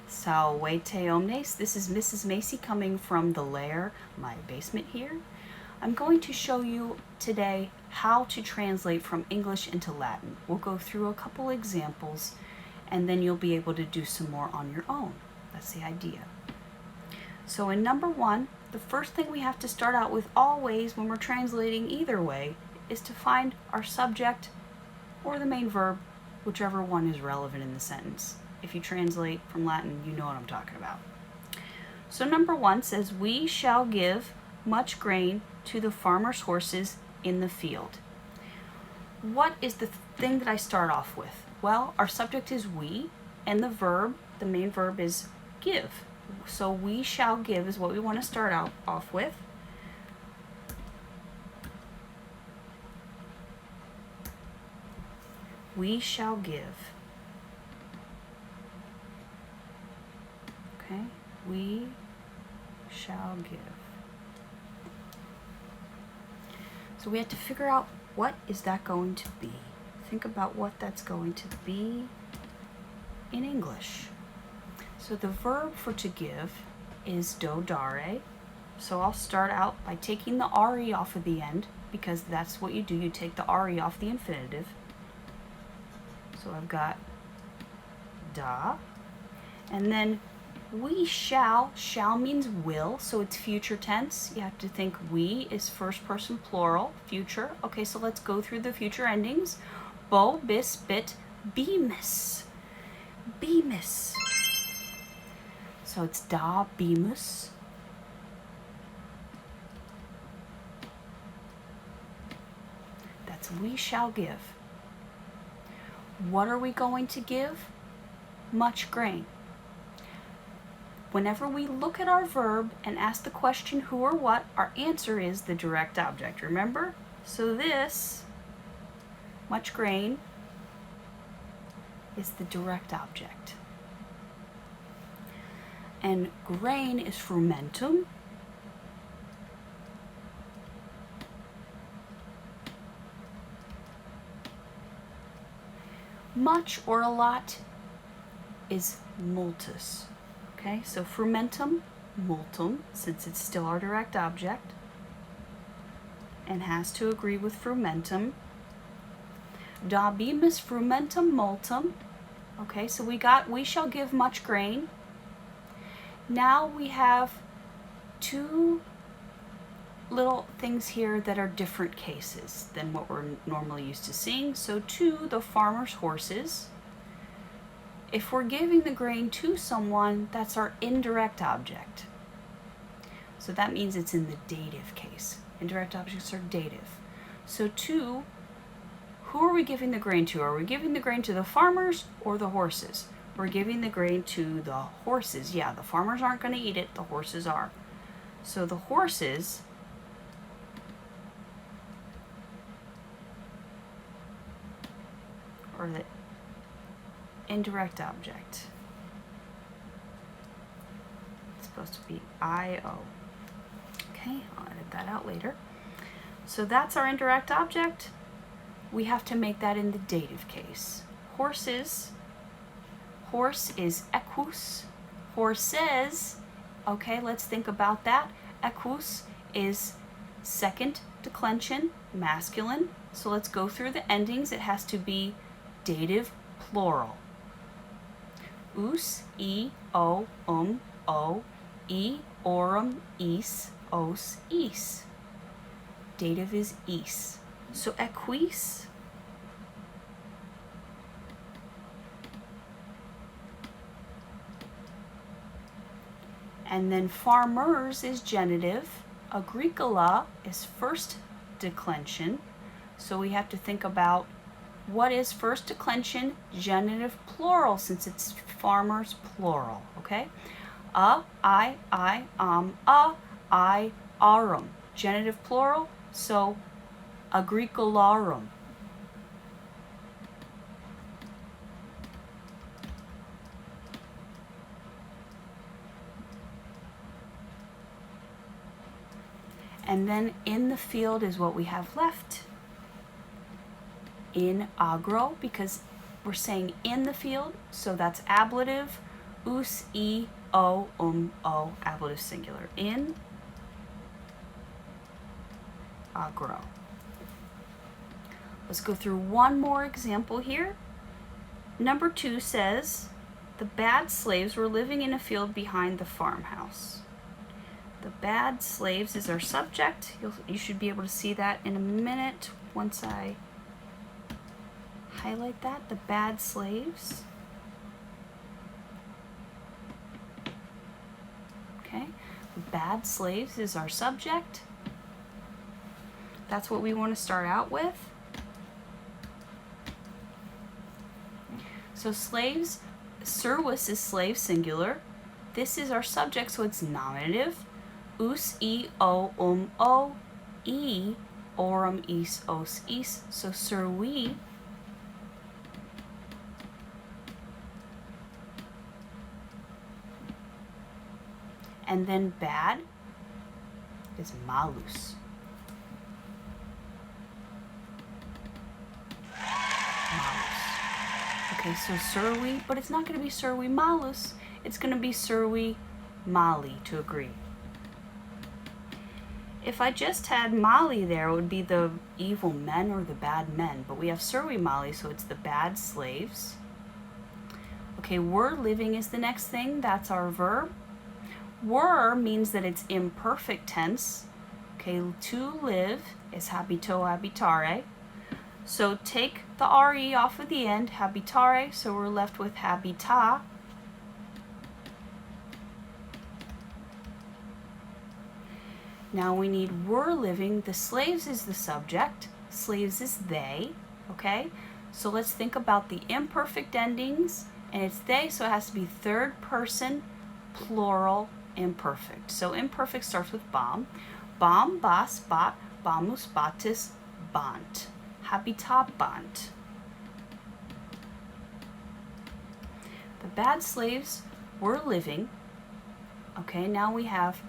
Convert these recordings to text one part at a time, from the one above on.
Salvete omnes. This is Mrs. Macy coming from the lair, my basement here. I'm going to show you today how to translate from English into Latin. We'll go through a couple examples and then you'll be able to do some more on your own. That's the idea. So in number one, the first thing we have to start out with always when we're translating either way is to find our subject or the main verb, whichever one is relevant in the sentence. If you translate from Latin, you know what I'm talking about. So number one says, we shall give much grain to the farmer's horses in the field. What is the thing that I start off with? Well, our subject is we, and the verb, the main verb is give. So we shall give is what we want to start off with. We shall give. Okay, we shall give. So we have to figure out what is that going to be. Think about what that's going to be in English. So the verb for to give is do dare. So I'll start out by taking the re off of the end because that's what you do. You take the re off the infinitive. So I've got da. And then we shall means will, so it's future tense. You have to think we is first person plural, future. Okay, so let's go through the future endings. Bo, bis, bit, bemis. Bemis. So it's da bemus. That's we shall give. What are we going to give? Much grain. Whenever we look at our verb and ask the question who or what, our answer is the direct object, remember? So this, much grain, is the direct object. And grain is frumentum. Much or a lot is multus. Okay, so frumentum, multum, since it's still our direct object, and has to agree with frumentum. Dabimus frumentum multum. Okay, so we shall give much grain. Now we have two little things here that are different cases than what we're normally used to seeing. So to the farmer's horses. If we're giving the grain to someone, that's our indirect object. So that means it's in the dative case. Indirect objects are dative. So to, who are we giving the grain to? Are we giving the grain to the farmers or the horses? We're giving the grain to the horses. Yeah, the farmers aren't going to eat it, the horses are. So the horses are the indirect object. It's supposed to be I-O. Okay, I'll edit that out later. So that's our indirect object. We have to make that in the dative case. Horses, horse is equus. Horses, okay, let's think about that. Equus is second declension, masculine. So let's go through the endings. It has to be dative plural. Us, e, o, e, orum, is, os, is. Dative is is. So equis, and then farmers is genitive. Agricola is first declension. So we have to think about what is first declension? Genitive plural, since it's farmers plural, okay? I, arum. Genitive plural, so agricolarum. And then in the field is what we have left. In agro, because we're saying in the field, so that's ablative. us, e, o, ablative singular. In agro. Let's go through one more example here. Number 2 says, the bad slaves were living in a field behind the farmhouse. The bad slaves is our subject. You should be able to see that in a minute once I highlight that. The bad slaves. Okay, the bad slaves is our subject. That's what we want to start out with. So slaves, servus is slave singular. This is our subject, so it's nominative. Us, e, o, e, orum, is, os, is. So servi. And then bad is malus. Okay, so servi, but it's not going to be servi malus. It's going to be servi mali, to agree. If I just had mali there, it would be the evil men or the bad men. But we have servi mali, so it's the bad slaves. Okay, were living is the next thing. That's our verb. Were means that it's imperfect tense. Okay, to live is habito, habitare. So take the re off of the end, habitare, so we're left with habita. Now we need were living. The slaves is the subject. Slaves is they, okay? So let's think about the imperfect endings, and it's they, so it has to be third person, plural, imperfect. So imperfect starts with bam. Bam, bas, bat, bamus, batis, bant. Habitabant. The bad slaves were living. Okay, now we have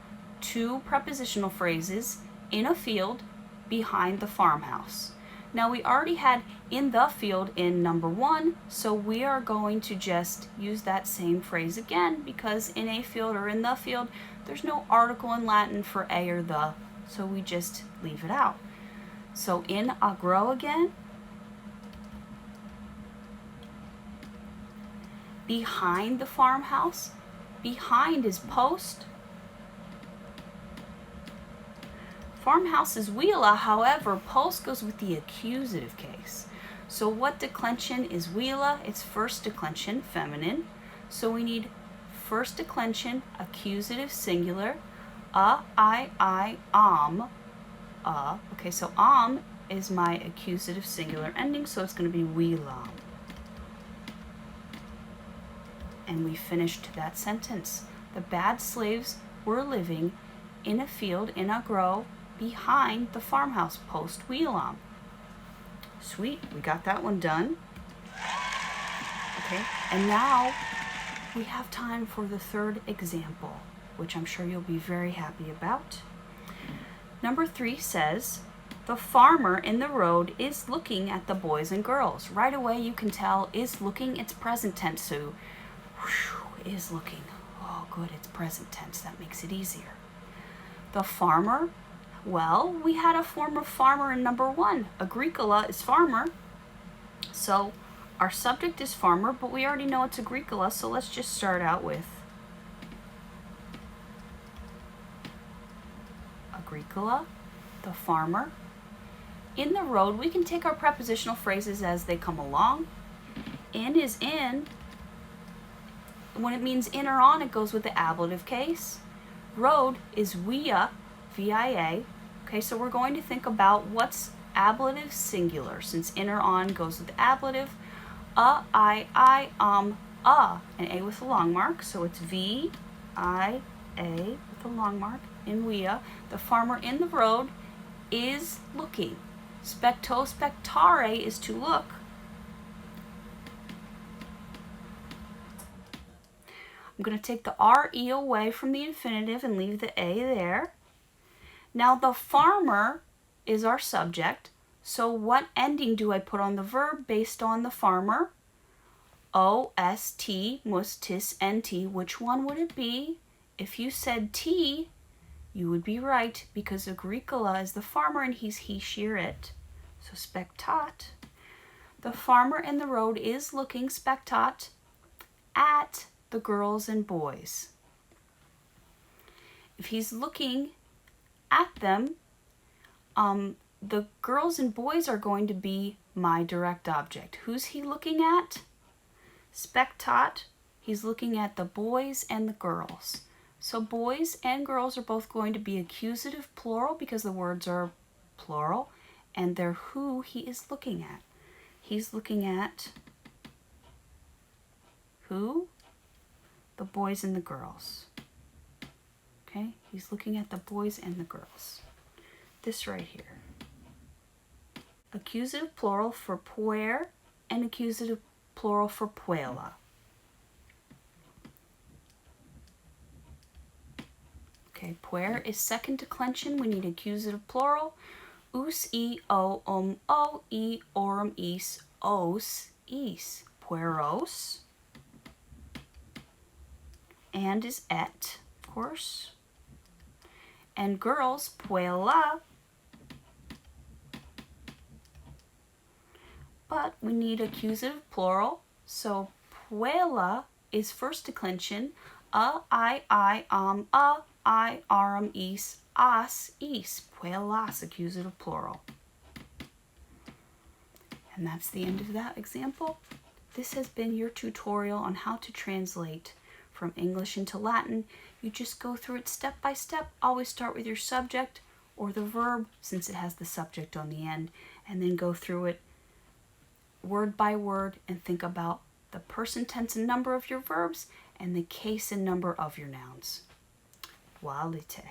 2 prepositional phrases, in a field, behind the farmhouse. Now we already had in the field in number 1, so we are going to just use that same phrase again, because in a field or in the field, there's no article in Latin for a or the, so we just leave it out. So in agro again. Behind the farmhouse. Behind is post. Farmhouse is wheela, however, post goes with the accusative case. So what declension is wheela? It's first declension, feminine. So we need first declension, accusative singular, I, am. Okay, so is my accusative singular ending, so it's going to be wheelam. And we finished that sentence. The bad slaves were living in a field in agro behind the farmhouse, post wheelam. Sweet, we got that one done. Okay, and now we have time for the third example, which I'm sure you'll be very happy about. Number 3 says, the farmer in the road is looking at the boys and girls. Right away you can tell is looking, it's present tense, so is looking. Oh good, it's present tense, that makes it easier. The farmer, well, we had a form of farmer in number 1. Agricola is farmer, so our subject is farmer, but we already know it's Agricola, so let's just start out with Agricola, the farmer. In the road, we can take our prepositional phrases as they come along. In is in. When it means in or on, it goes with the ablative case. Road is via, V-I-A. Okay, so we're going to think about what's ablative singular, since in or on goes with the ablative. I, and A with a long mark, so it's V-I-A with a long mark. In via, the farmer in the road is looking. Specto, spectare is to look. I'm going to take the R-E away from the infinitive and leave the A there. Now the farmer is our subject, so what ending do I put on the verb based on the farmer? O-S-T, mus, tis, N-T. Which one would it be? If you said T, you would be right, because Agricola is the farmer and he's he, shear, it. So spectat. The farmer in the road is looking, spectat, at the girls and boys. If he's looking at them, the girls and boys are going to be my direct object. Who's he looking at? Spectat, he's looking at the boys and the girls. So boys and girls are both going to be accusative plural because the words are plural, and they're who he is looking at. He's looking at who? The boys and the girls. Okay, he's looking at the boys and the girls. This right here. Accusative plural for puer and accusative plural for puella. Okay, puer is second declension. We need accusative plural. Us, e, o, e, orum, is, os, is. Pueros. And is et, of course. And girls, puella. But we need accusative plural. So puella is first declension. A, I, arum, is, as, is. Puellas, accusative plural. And that's the end of that example. This has been your tutorial on how to translate from English into Latin. You just go through it step by step. Always start with your subject or the verb, since it has the subject on the end, and then go through it word by word and think about the person, tense, and number of your verbs and the case and number of your nouns. Walite.